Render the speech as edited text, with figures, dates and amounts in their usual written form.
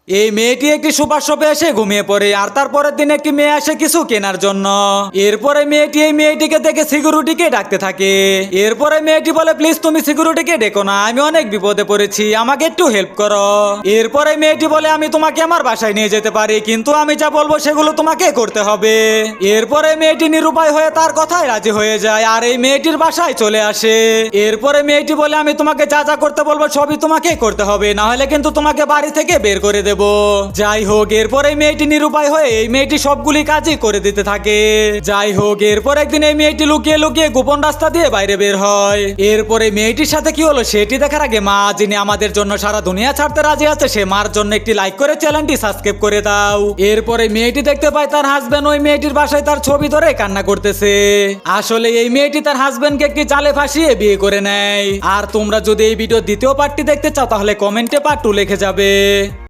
এই মেয়েটি একটি সুপার শপে এসে ঘুমিয়ে পড়ে আর তারপরের দিন একটি মেয়ে আসে কিছু কেনার জন্য। এরপরে মেয়েটি এই মেয়েটিকে দেখে সিকিউরিটিকে ডাকতে থাকে। এরপরে মেয়েটি বলে, প্লিজ তুমি সিকিউরিটিকে ডেকো না, আমি অনেক বিপদে পড়েছি, আমাকে একটু হেল্প করো। এরপরে মেয়েটি বলে, আমি তোমাকে আমার বাসায় নিয়ে যেতে পারি, কিন্তু আমি যা বলবো সেগুলো তোমাকে করতে হবে। এরপরে মেয়েটি নিরুপায় হয়ে তার কথায় রাজি হয়ে যায় আর এই মেয়েটির বাসায় চলে আসে। এরপরে মেয়েটি বলে, আমি তোমাকে যা যা করতে বলবো সবই তোমাকে করতে হবে, না হলে কিন্তু তোমাকে বাড়ি থেকে বের করে দেব। যাই হোক, এরপরে মেয়েটি নিরুপায় হয়ে এই মেয়েটি সবগুলি কাজই করে দিতে থাকে। যাই হোক, এরপর একদিন এই মেয়েটি লুকিয়ে লুকিয়ে গোপন রাস্তা দিয়ে বাইরে বের হয়। এরপরে মেয়েটির সাথে কি হলো সেটি দেখার আগে মা, যিনি আমাদের জন্য সারা দুনিয়া ছাড়তে রাজি আছে, সে মার জন্য একটি লাইক করে চ্যানেলটি সাবস্ক্রাইব করে দাও। এরপরে মেয়েটি দেখতে পায় তার হাজবেন্ড ওই মেয়েটির বাসায় তার ছবি ধরে কান্না করতেছে। আসলে এই মেয়েটি তার হাজবেন্ডকে একটি জালে ফাঁসিয়ে বিয়ে করে নেয়। আর তোমরা যদি এই ভিডিও দ্বিতীয় পার্টটি দেখতে চাও তাহলে কমেন্টে পার্ট 2 লিখে যাবে।